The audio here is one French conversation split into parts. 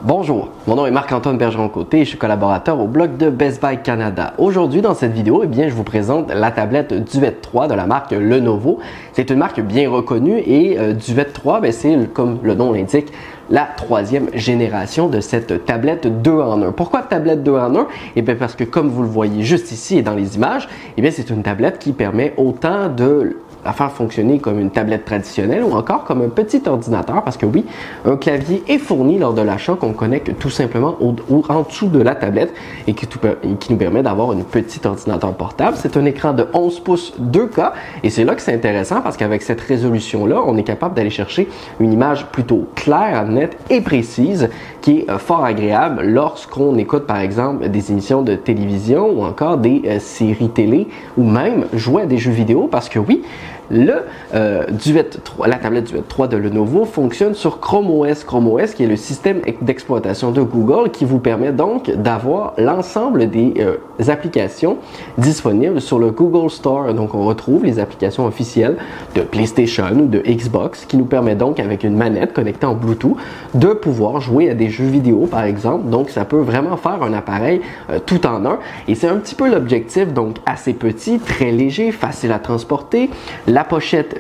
Bonjour, mon nom est Marc-Antoine Bergeron-Côté et je suis collaborateur au blog de Best Buy Canada. Aujourd'hui, dans cette vidéo, je vous présente la tablette Duet 3 de la marque Lenovo. C'est une marque bien reconnue et Duet 3, c'est comme le nom l'indique, la troisième génération de cette tablette 2 en 1. Pourquoi tablette 2 en 1? Parce que comme vous le voyez juste ici et dans les images, c'est une tablette qui permet autant de la faire fonctionner comme une tablette traditionnelle ou encore comme un petit ordinateur parce que oui, un clavier est fourni lors de l'achat qu'on connecte tout simplement en dessous de la tablette et qui nous permet d'avoir un petit ordinateur portable. C'est un écran de 11 pouces 2K et c'est là que c'est intéressant parce qu'avec cette résolution-là, on est capable d'aller chercher une image plutôt claire, nette et précise qui est fort agréable lorsqu'on écoute par exemple des émissions de télévision ou encore des séries télé ou même jouer à des jeux vidéo parce que oui, la tablette Duet 3 de Lenovo fonctionne sur Chrome OS. Chrome OS qui est le système d'exploitation de Google qui vous permet donc d'avoir l'ensemble des applications disponibles sur le Google Store. Donc on retrouve les applications officielles de PlayStation ou de Xbox qui nous permet donc avec une manette connectée en Bluetooth de pouvoir jouer à des jeux vidéo par exemple. Donc ça peut vraiment faire un appareil tout en un et c'est un petit peu l'objectif, donc assez petit, très léger, facile à transporter. La pochette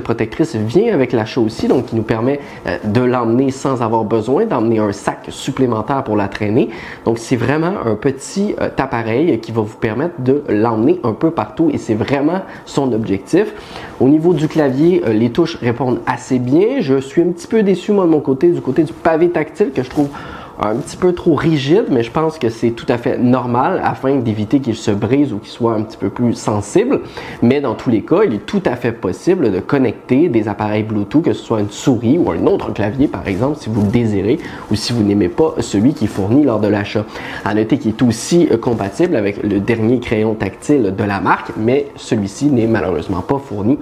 protectrice vient avec l'achat aussi, donc qui nous permet de l'emmener sans avoir besoin d'emmener un sac supplémentaire pour la traîner. Donc c'est vraiment un petit appareil qui va vous permettre de l'emmener un peu partout et c'est vraiment son objectif. Au niveau du clavier, les touches répondent assez bien. Je suis un petit peu déçu moi de mon côté, du côté du pavé tactile que je trouve un petit peu trop rigide, mais je pense que c'est tout à fait normal afin d'éviter qu'il se brise ou qu'il soit un petit peu plus sensible. Mais dans tous les cas, il est tout à fait possible de connecter des appareils Bluetooth, que ce soit une souris ou un autre clavier par exemple, si vous le désirez ou si vous n'aimez pas celui qui est fourni lors de l'achat. À noter qu'il est aussi compatible avec le dernier crayon tactile de la marque, mais celui-ci n'est malheureusement pas fourni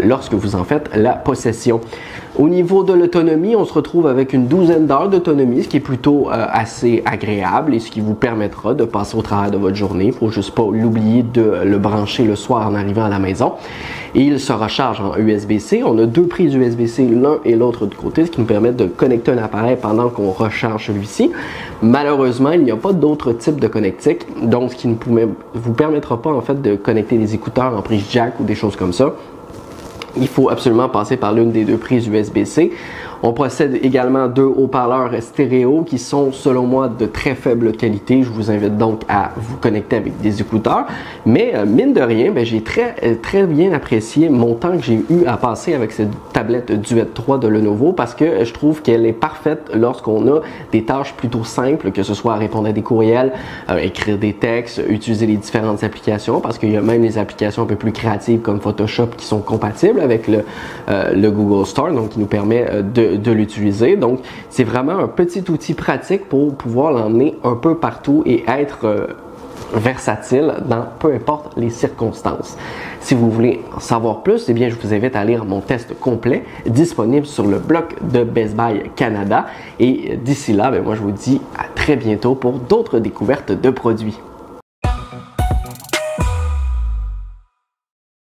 lorsque vous en faites la possession. Au niveau de l'autonomie, on se retrouve avec une douzaine d'heures d'autonomie, ce qui est plutôt assez agréable et ce qui vous permettra de passer au travers de votre journée. Il ne faut juste pas l'oublier de le brancher le soir en arrivant à la maison. Et il se recharge en USB-C. On a deux prises USB-C, l'un et l'autre de côté, ce qui nous permet de connecter un appareil pendant qu'on recharge celui-ci. Malheureusement, il n'y a pas d'autres types de connectiques, donc ce qui ne vous permettra pas en fait de connecter des écouteurs en prise jack ou des choses comme ça. Il faut absolument passer par l'une des deux prises USB-C. On possède également deux haut-parleurs stéréo qui sont selon moi de très faible qualité. Je vous invite donc à vous connecter avec des écouteurs. Mais mine de rien, j'ai très bien apprécié mon temps que j'ai eu à passer avec cette tablette Duet 3 de Lenovo parce que je trouve qu'elle est parfaite lorsqu'on a des tâches plutôt simples, que ce soit répondre à des courriels, écrire des textes, utiliser les différentes applications parce qu'il y a même les applications un peu plus créatives comme Photoshop qui sont compatibles avec le Google Store, donc qui nous permet de l'utiliser. Donc, c'est vraiment un petit outil pratique pour pouvoir l'emmener un peu partout et être versatile dans peu importe les circonstances. Si vous voulez en savoir plus, je vous invite à lire mon test complet disponible sur le blog de Best Buy Canada. Et d'ici là, moi je vous dis à très bientôt pour d'autres découvertes de produits.